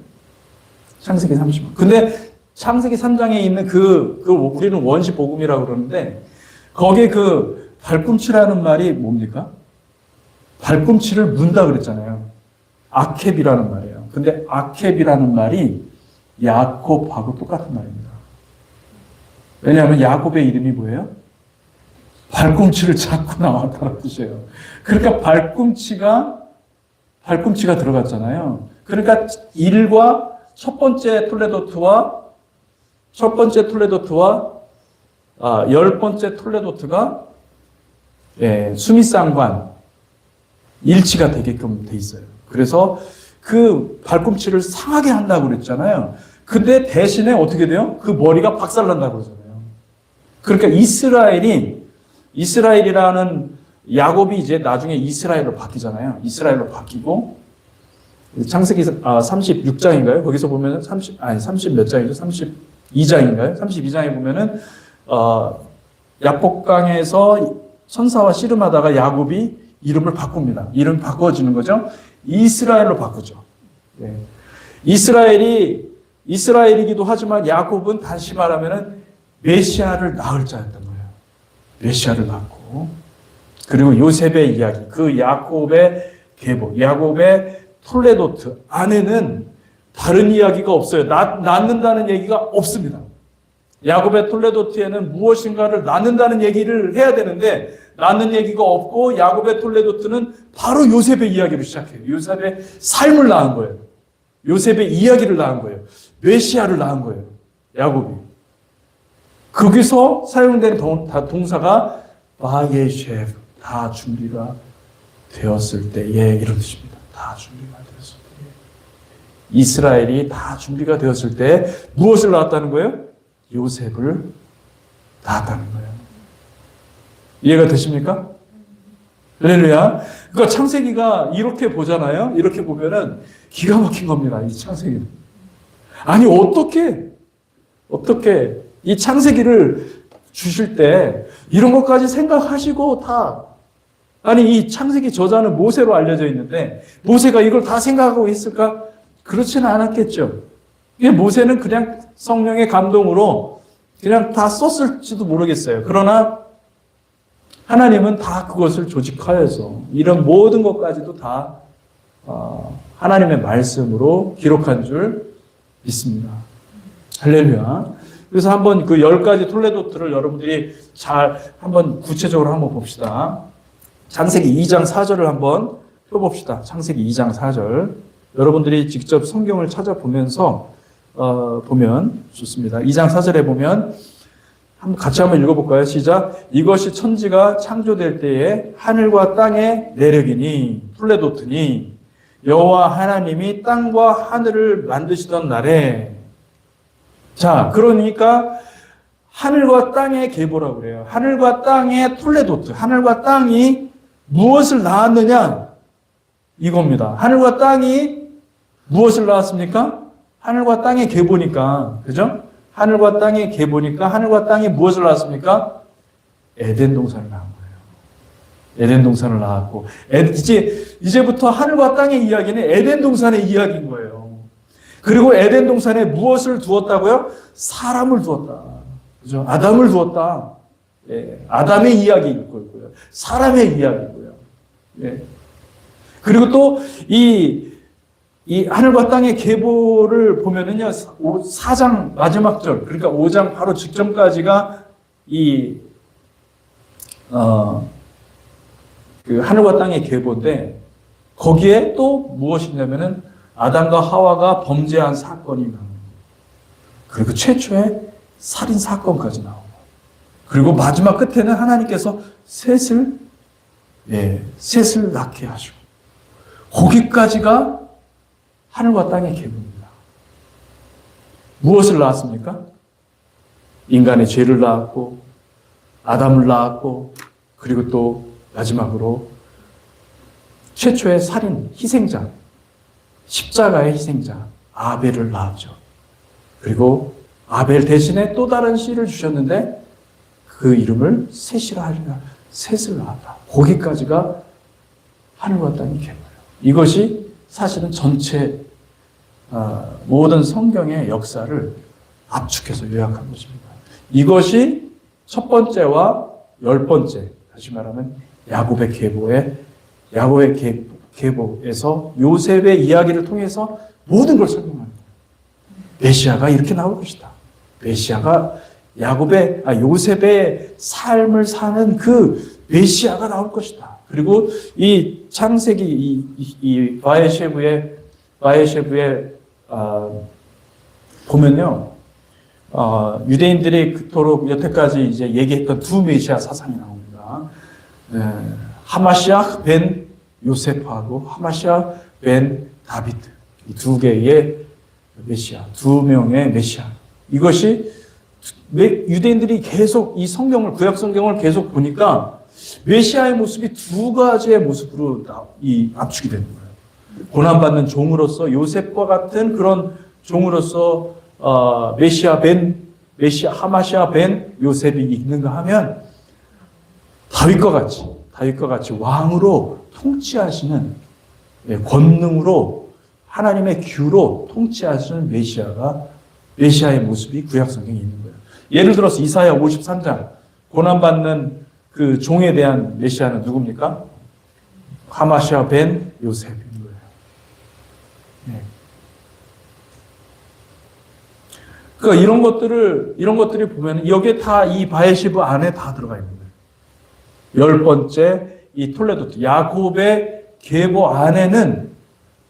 창세기 30장. 근데 창세기 3장에 있는 우리는 원시 복음이라고 그러는데 거기에 그 발꿈치라는 말이 뭡니까? 발꿈치를 문다 그랬잖아요. 아켑이라는 말이에요. 근데 아켑이라는 말이 야곱하고 똑같은 말입니다. 왜냐하면 야곱의 이름이 뭐예요? 발꿈치를 잡고 나왔다는 뜻이에요. 그러니까 발꿈치가 들어갔잖아요. 그러니까 첫 번째 톨레도트와 10번째 톨레도트가 수미상관 일치가 되게끔 돼 있어요. 그래서 그 발꿈치를 상하게 한다고 그랬잖아요. 근데 대신에 어떻게 돼요? 그 머리가 박살난다고 그러잖아요. 그러니까 이스라엘이 이스라엘이라는 야곱이 이제 나중에 이스라엘로 바뀌잖아요. 이스라엘로 바뀌고 창세기 36장인가요? 거기서 보면은 30 몇 장이죠? 32장인가요? 32장에 보면은 야복강에서 천사와 씨름하다가 야곱이 이름을 바꿉니다. 이름 바꿔지는 거죠. 이스라엘로 바꾸죠. 네. 이스라엘이기도 하지만 야곱은 다시 말하면은 메시아를 낳을 자였던 거예요. 메시아를 낳고 그리고 요셉의 이야기, 그 야곱의 계보, 야곱의 톨레도트 안에는 다른 이야기가 없어요. 낳는다는 얘기가 없습니다. 야곱의 톨레도트에는 무엇인가를 낳는다는 얘기를 해야 되는데 낳는 얘기가 없고 야곱의 톨레도트는 바로 요셉의 이야기로 시작해요. 요셉의 삶을 낳은 거예요. 요셉의 이야기를 낳은 거예요. 메시아를 낳은 거예요. 야곱이. 거기서 사용되는 동사가 바예셰브, 다 준비가 되었을 때에 이런 뜻입니다. 다 준비가 되었을 때. 이스라엘이 다 준비가 되었을 때 무엇을 낳았다는 거예요? 요셉을 낳았다는 거예요. 이해가 되십니까? 할렐루야. 그러니까 창세기가 이렇게 보잖아요. 이렇게 보면은 기가 막힌 겁니다. 이 창세기는. 아니 어떻게 이 창세기를 주실 때 이런 것까지 생각하시고 다 아니 이 창세기 저자는 모세로 알려져 있는데 모세가 이걸 다 생각하고 있을까? 그렇지는 않았겠죠. 이게 모세는 그냥 성령의 감동으로 그냥 다 썼을지도 모르겠어요. 그러나 하나님은 다 그것을 조직하여서 이런 모든 것까지도 다 하나님의 말씀으로 기록한 줄 믿습니다. 할렐루야. 그래서 한번 그 10가지 톨레도트를 여러분들이 잘 한번 구체적으로 한번 봅시다. 창세기 2장 4절을 한번 펴봅시다. 창세기 2장 4절. 여러분들이 직접 성경을 찾아보면서 보면 좋습니다. 2장 4절에 보면 같이 한번 읽어볼까요? 시작. 이것이 천지가 창조될 때에 하늘과 땅의 내력이니 톨레도트니 여호와 하나님이 땅과 하늘을 만드시던 날에 자 그러니까 하늘과 땅의 계보라고 그래요. 하늘과 땅의 톨레도트. 하늘과 땅이 무엇을 낳았느냐? 이겁니다. 하늘과 땅이 무엇을 낳았습니까? 하늘과 땅의 계보니까 그죠? 하늘과 땅의 계보니까 하늘과 땅이 무엇을 낳았습니까? 에덴 동산을 낳은 거예요. 에덴 동산을 낳았고 이제부터 하늘과 땅의 이야기는 에덴 동산의 이야기인 거예요. 그리고 에덴 동산에 무엇을 두었다고요? 사람을 두었다. 그죠? 아담을 두었다. 예, 아담의 이야기일 거고요. 사람의 이야기고요. 예. 그리고 또 이 하늘과 땅의 계보를 보면은요, 4장 마지막 절, 그러니까 5장 바로 직전까지가 그 하늘과 땅의 계보인데, 거기에 또 무엇이냐면은 아담과 하와가 범죄한 사건이 나옵니다. 그리고 최초의 살인 사건까지 나오고, 그리고 마지막 끝에는 하나님께서 셋을 낳게 하시고, 거기까지가 하늘과 땅의 계보입니다. 무엇을 낳았습니까? 인간의 죄를 낳았고, 아담을 낳았고, 그리고 또 마지막으로 최초의 살인, 희생자, 십자가의 희생자, 아벨을 낳았죠. 그리고 아벨 대신에 또 다른 씨를 주셨는데 그 이름을 셋이라 하리라. 셋을 낳았다. 거기까지가 하늘과 땅의 계보예요. 이것이 사실은 전체 모든 성경의 역사를 압축해서 요약한 것입니다. 이것이 첫 번째와 10번째, 다시 말하면 야곱의 계보에서 요셉의 이야기를 통해서 모든 걸 설명합니다. 메시아가 이렇게 나올 것이다. 메시아가 요셉의 삶을 사는 그 메시아가 나올 것이다. 그리고 이 창세기 이 바에셰브의 보면요, 유대인들이 그토록 여태까지 이제 얘기했던 두 메시아 사상이 나옵니다. 하마시아 벤 요셉하고 하마시아 벤 다비드, 이 두 개의 메시아, 두 명의 메시아. 이것이 유대인들이 계속 이 성경을, 구약 성경을 계속 보니까 메시아의 모습이 두 가지의 모습으로 압축이 되는 거예요. 고난받는 종으로서 요셉과 같은 그런 종으로서 하마시아 벤 요셉이 있는가 하면 다윗과 같이 왕으로 통치하시는 권능으로 하나님의 규로 통치하시는 메시아의 모습이 구약 성경에 있는 거예요. 예를 들어서 이사야 53장 고난받는 그 종에 대한 메시아는 누굽니까? 하마시아 벤 요셉인 거예요. 네. 그러니까 이런 것들이 보면 여기에 다 이 바에시브 안에 다 들어가 있는 거예요. 10번째 이 톨레도트 야곱의 계보 안에는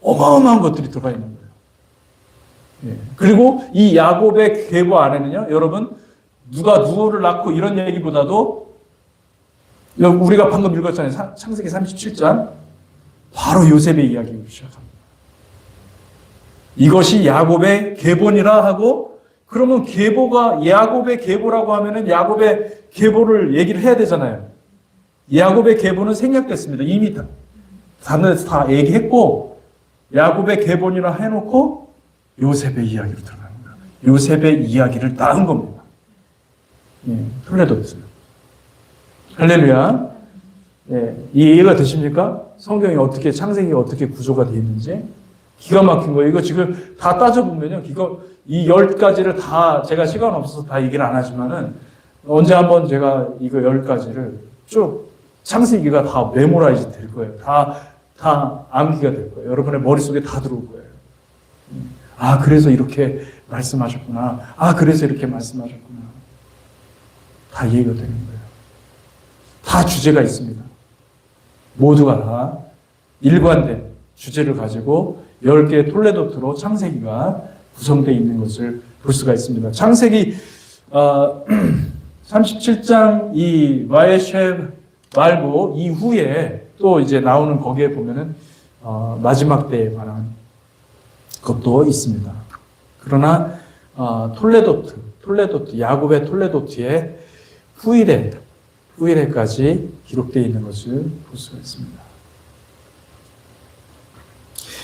어마어마한 것들이 들어가 있는 거예요. 예. 그리고 이 야곱의 계보 안에는요, 여러분 누가 누구를 낳고 이런 얘기보다도 우리가 방금 읽었잖아요. 창세기 37장 바로 요셉의 이야기를 시작합니다. 이것이 야곱의 계보니라 하고 그러면 야곱의 계보라고 하면은 야곱의 계보를 얘기를 해야 되잖아요. 야곱의 계보는 생략됐습니다. 이미 다른 데서 다 얘기했고 야곱의 계보니라 해놓고 요셉의 이야기로 들어가는 거예요. 요셉의 이야기를 따은 겁니다. 예, 톨레도였어요. 할렐루야. 예, 이해가 되십니까? 성경이 어떻게, 창세기가 어떻게 구조가 되어 있는지 기가 막힌 거예요. 이거 지금 다 따져보면요. 이 10가지를 다 제가 시간 없어서 다 얘기를 안 하지만은 언제 한번 제가 이거 10가지를 쭉 창세기가 다 메모라이즈 될 거예요. 다 암기가 될 거예요. 여러분의 머릿속에 다 들어올 거예요. 아, 그래서 이렇게 말씀하셨구나. 아, 그래서 이렇게 말씀하셨구나. 다 이해가 되는 거예요. 다 주제가 있습니다. 모두가 다 일관된 주제를 가지고 10개의 톨레도트로 창세기가 구성되어 있는 것을 볼 수가 있습니다. 창세기 37장 이 바에쉐 말고 이후에 또 이제 나오는 거기에 보면은 마지막 때에 관한 것도 있습니다. 그러나 톨레도트 야곱의 톨레도트의 후일에까지 기록되어 있는 것을 볼 수가 있습니다.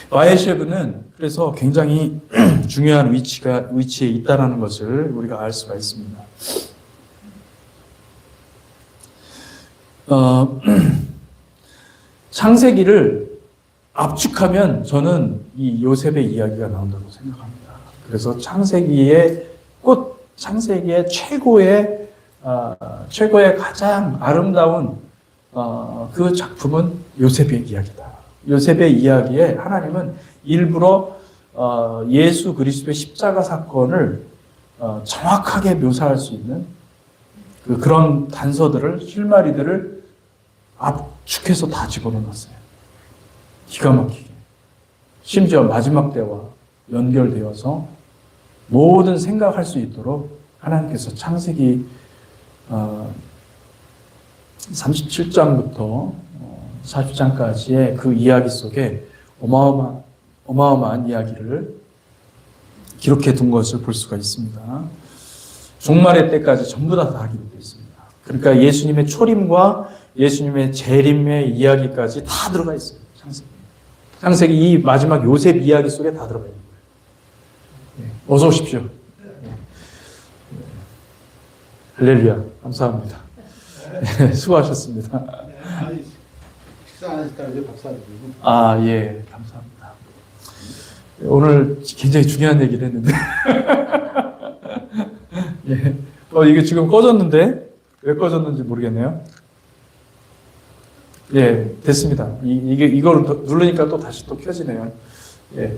바에쉐브는 그래서 굉장히 중요한 위치에 있다는 것을 우리가 알 수가 있습니다. 창세기를 압축하면 저는 이 요셉의 이야기가 나온다고 생각합니다. 그래서 창세기의 최고의 가장 아름다운 그 작품은 요셉의 이야기다. 요셉의 이야기에 하나님은 일부러 예수 그리스도의 십자가 사건을 정확하게 묘사할 수 있는 그런 단서들을, 실마리들을 압축해서 다 집어넣었어요. 기가 막히게. 심지어 마지막 때와 연결되어서 모든 생각할 수 있도록 하나님께서 창세기 37장부터 40장까지의 그 이야기 속에 어마어마한 이야기를 기록해 둔 것을 볼 수가 있습니다. 종말의 때까지 전부 다 기록되어 있습니다. 그러니까 예수님의 초림과 예수님의 재림의 이야기까지 다 들어가 있어요. 창세기 이 마지막 요셉 이야기 속에 다 들어가 있는 거예요. 어서 오십시오. 할렐루야. 감사합니다. 수고하셨습니다. 식사 안 하셨다는데 박수 안 주고. 아, 예. 감사합니다. 오늘 굉장히 중요한 얘기를 했는데. 예. 이게 지금 꺼졌는데, 왜 꺼졌는지 모르겠네요. 예, 됐습니다. 이걸 누르니까 또 다시 또 켜지네요. 예.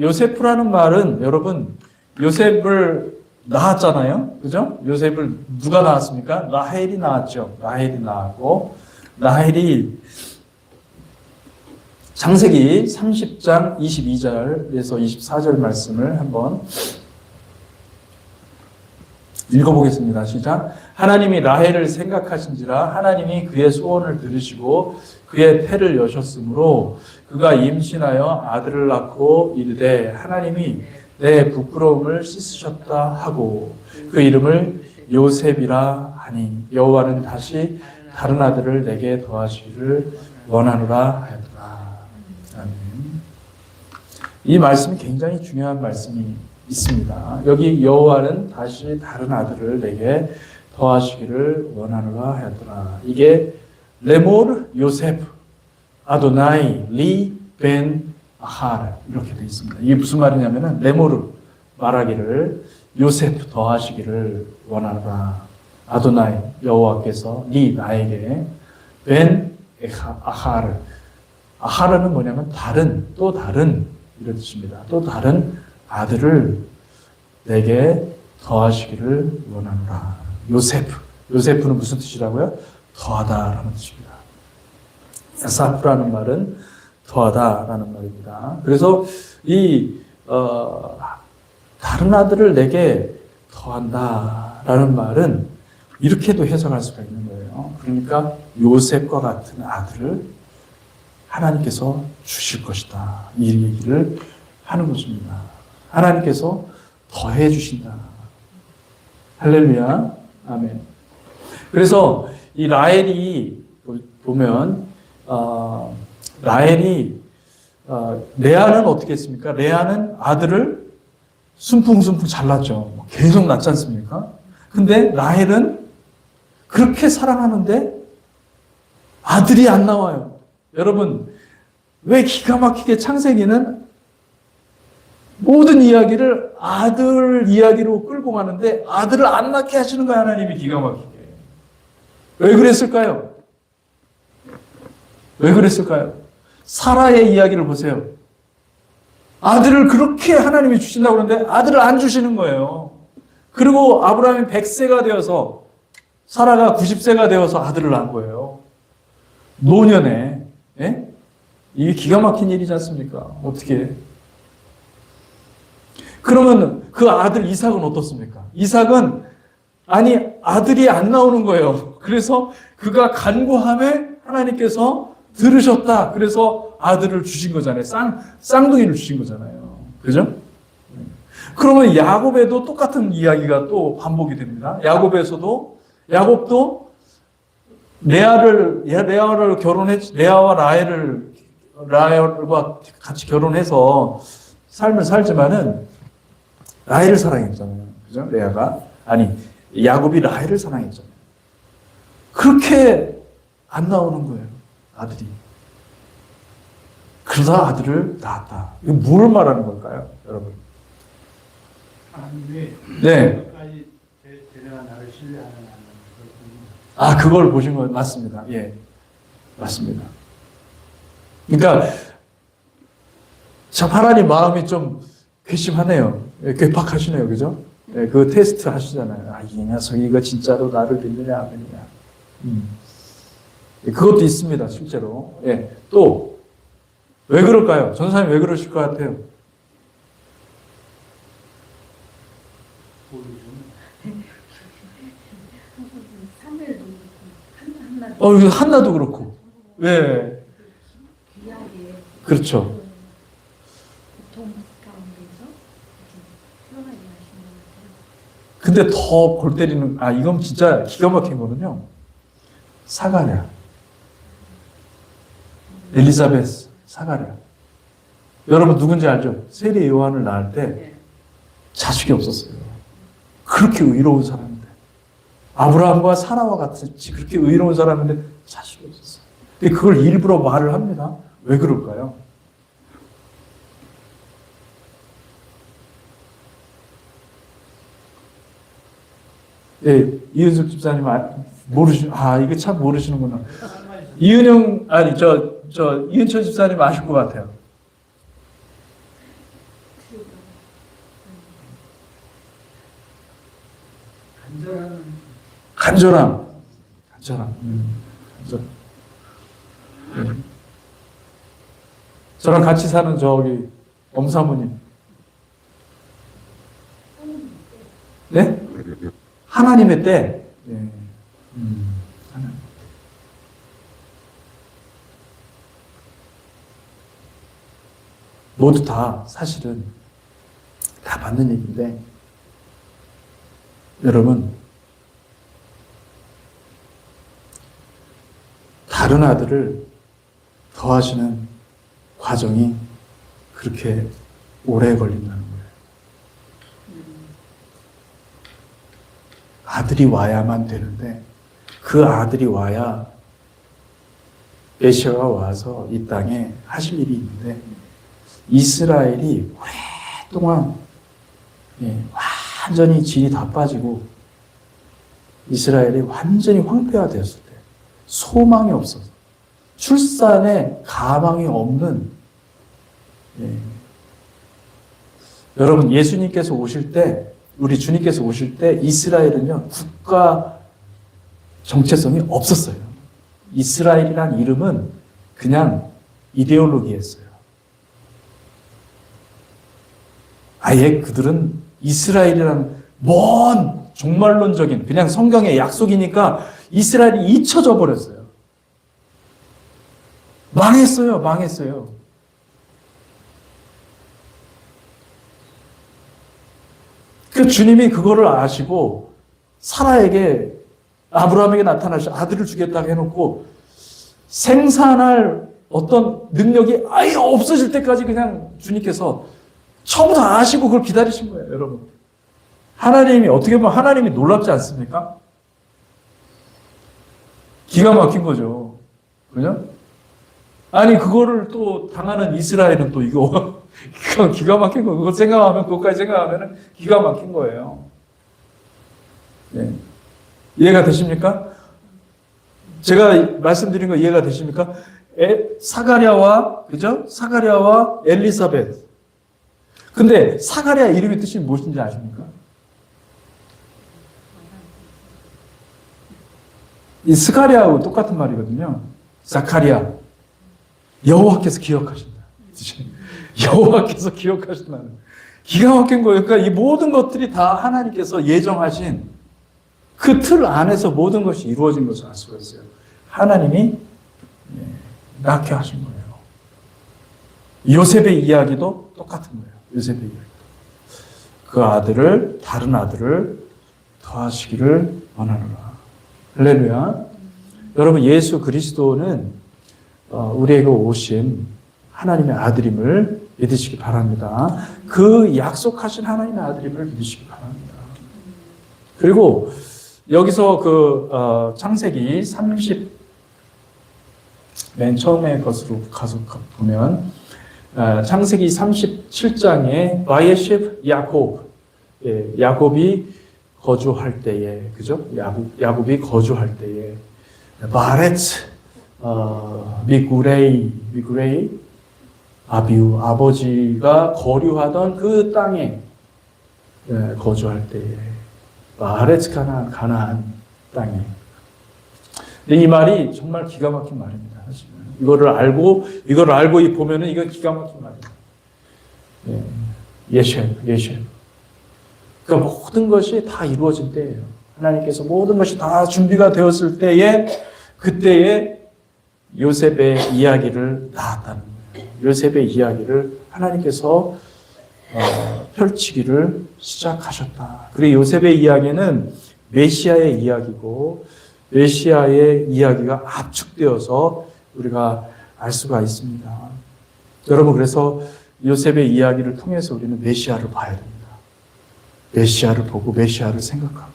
요세프라는 말은 여러분, 요셉을 낳았잖아요. 그죠? 요셉을 누가 낳았습니까? 라헬이 낳았죠. 라헬이 낳았고, 라헬이 창세기 30장 22절에서 24절 말씀을 한번 읽어보겠습니다. 시작. 하나님이 라헬을 생각하신지라 하나님이 그의 소원을 들으시고 그의 태를 여셨으므로 그가 임신하여 아들을 낳고 이르되 하나님이 내 부끄러움을 씻으셨다 하고 그 이름을 요셉이라 하니 여호와는 다시 다른 아들을 내게 더하시기를 원하노라 하였더라. 아멘. 이 말씀이 굉장히 중요한 말씀이 있습니다. 여기 여호와는 다시 다른 아들을 내게 더하시기를 원하노라 하였더라. 이게 레몰 요셉 아도나이 리 벤 아하르 이렇게 되어 있습니다. 이게 무슨 말이냐면은 레모르 말하기를 요셉 더하시기를 원하노라. 아도나이 여호와께서 리 나에게 벤 아하르 아하르는 뭐냐면 다른 또 다른 이런 뜻입니다. 또 다른 아들을 내게 더하시기를 원하노라. 요세프는 무슨 뜻이라고요? 더하다라는 뜻입니다. 야사프라는 말은 더하다라는 말입니다. 그래서 이 다른 아들을 내게 더한다라는 말은 이렇게도 해석할 수가 있는 거예요. 그러니까 요셉과 같은 아들을 하나님께서 주실 것이다. 이 얘기를 하는 것입니다. 하나님께서 더해 주신다. 할렐루야. 아멘. 그래서 이 라헬이 보면 라헬이 레아는 어떻게 했습니까? 레아는 아들을 순풍순풍 잘났죠. 계속 낳지 않습니까? 근데 라헬은 그렇게 사랑하는데 아들이 안 나와요. 여러분, 왜 기가 막히게 창세기는 모든 이야기를 아들 이야기로 끌고 가는데 아들을 안 낳게 하시는 거예요, 하나님이 기가 막히게. 왜 그랬을까요? 왜 그랬을까요? 사라의 이야기를 보세요. 아들을 그렇게 하나님이 주신다고 그러는데 아들을 안 주시는 거예요. 그리고 아브라함이 100세가 되어서 사라가 90세가 되어서 아들을 낳은 거예요. 노년에. 예? 이게 기가 막힌 일이지 않습니까? 어떻게. 그러면 그 아들 이삭은 어떻습니까? 이삭은 아들이 안 나오는 거예요. 그래서 그가 간구함에 하나님께서 들으셨다. 그래서 아들을 주신 거잖아요. 쌍둥이를 주신 거잖아요. 그죠? 그러면 야곱에도 똑같은 이야기가 또 반복이 됩니다. 야곱도 레아와 라헬과 같이 결혼해서 삶을 살지만은 라헬을 사랑했잖아요. 그죠? 야곱이 라헬을 사랑했잖아요. 그렇게 안 나오는 거예요. 아들이. 그러다 아들을 낳았다. 이거 뭘 말하는 걸까요, 여러분? 하나님이 네. 끝까지 데려가 나를 신뢰하는 하나님. 그걸 보신 거 맞습니다. 예. 맞습니다. 그러니까 참 하나님 마음이 좀 괘씸하네요. 괴팍하시네요. 그죠? 예, 그 테스트 하시잖아요. 이 녀석 이거 진짜로 나를 믿느냐 안 믿느냐. 그것도 있습니다. 실제로. 예. 또 왜 그럴까요? 전사님 왜 그러실 것 같아요? 한나도 그렇고. 예. 그렇죠. 근데 더 골 때리는, 이건 진짜 기가 막힌 거는요. 사가랴. 엘리자베스, 사가랴. 여러분 누군지 알죠? 세례 요한을 낳을 때 자식이 없었어요. 그렇게 의로운 사람인데. 아브라함과 사라와 같이 그렇게 의로운 사람인데 자식이 없었어요. 근데 그걸 일부러 말을 합니다. 왜 그럴까요? 예, 이은숙 집사님 이거 참 모르시는구나. 이은철 집사님 아실 것 같아요. 간절함. 저랑 같이 사는 엄사모님. 네? 하나님의 때. 예. 하나님. 모두 다 사실은 다 맞는 얘기인데 여러분 다른 아들을 더하시는 과정이 그렇게 오래 걸린다는 거예요. 아들이 와야만 되는데 그 아들이 와야 메시아가 와서 이 땅에 하실 일이 있는데 이스라엘이 오랫동안 완전히 질이 다 빠지고 이스라엘이 완전히 황폐화되었을 때 소망이 없어서 출산에 가망이 없는 여러분 예수님께서 오실 때 우리 주님께서 오실 때 이스라엘은요 국가 정체성이 없었어요. 이스라엘이란 이름은 그냥 이데올로기였어요. 아예 그들은 이스라엘이란 먼 종말론적인 그냥 성경의 약속이니까 이스라엘이 잊혀져 버렸어요. 망했어요. 그 주님이 그거를 아시고 사라에게 아브라함에게 나타나셔 아들을 주겠다고 해놓고 생산할 어떤 능력이 아예 없어질 때까지 그냥 주님께서 처음부터 아시고 그걸 기다리신 거예요, 여러분. 하나님이 어떻게 보면 하나님이 놀랍지 않습니까? 기가 막힌 거죠. 그죠? 아니 그거를 또 당하는 이스라엘은 또 이거 기가 막힌 거. 그거 생각하면 그것까지 생각하면 기가 막힌 거예요. 네. 이해가 되십니까? 제가 말씀드린 거 이해가 되십니까? 사가랴와 그죠? 사가랴와 엘리사벳. 근데 사가랴 이름의 뜻이 무엇인지 아십니까? 이 스가랴하고 똑같은 말이거든요. 사카랴. 여호와께서 기억하신다. 여호와께서 기억하신다는. 기가 막힌 거예요. 그러니까 이 모든 것들이 다 하나님께서 예정하신 그 틀 안에서 모든 것이 이루어진 것을 알 수가 있어요. 하나님이 낳게 하신 거예요. 요셉의 이야기도 똑같은 거예요. 요셉의 이야기. 그 아들을 다른 아들을 더하시기를 원하노라. 할렐루야. 여러분 예수 그리스도는 우리에게 오신 하나님의 아들임을 믿으시기 바랍니다. 그 약속하신 하나님의 아들임을 믿으시기 바랍니다. 그리고 여기서 그 창세기 30 맨 처음의 것으로 가서 보면 창세기 37장에 바예십 야곱, 야곱이 거주할 때에, 그죠? 야곱이 거주할 때에 마레츠 미구레이 아비우 아버지가 거류하던 그 땅에 거주할 때에 마레츠 가나안 땅에. 이 말이 정말 기가 막힌 말입니다. 사실은. 이거를 알고 보면은 이건 기가 막힌 말이에요. 예셰. 그러니까 모든 것이 다 이루어진 때예요. 하나님께서 모든 것이 다 준비가 되었을 때에 그때에 요셉의 이야기를 낳았다는 거예요. 요셉의 이야기를 하나님께서 펼치기를 시작하셨다. 그리고 요셉의 이야기는 메시아의 이야기고 메시아의 이야기가 압축되어서 우리가 알 수가 있습니다. 여러분 그래서 요셉의 이야기를 통해서 우리는 메시아를 봐야 됩니다. 메시아를 보고 메시아를 생각하고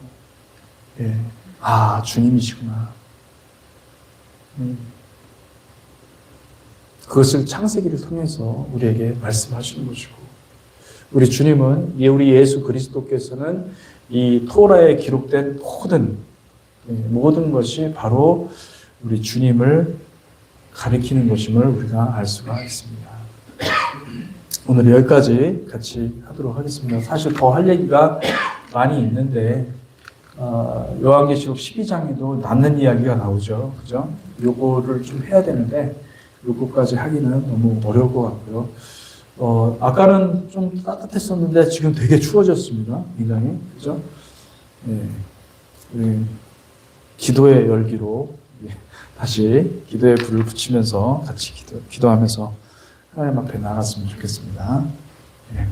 주님이시구나. 그것을 창세기를 통해서 우리에게 말씀하시는 것이고 우리 주님은 우리 예수 그리스도께서는 이 토라에 기록된 모든 것이 바로 우리 주님을 가리키는 것임을 우리가 알 수가 있습니다. 오늘 여기까지 같이 하도록 하겠습니다. 사실 더 할 얘기가 많이 있는데 요한계시록 12장에도 남는 이야기가 나오죠. 그죠? 요거를 좀 해야 되는데 요거까지 하기는 너무 어려울 것 같고요. 아까는 좀 따뜻했었는데 지금 되게 추워졌습니다. 굉장히. 그죠? 우리 기도의 열기로 다시 기도의 불을 붙이면서 같이 기도하면서 하나님 앞에 나갔으면 좋겠습니다. 예.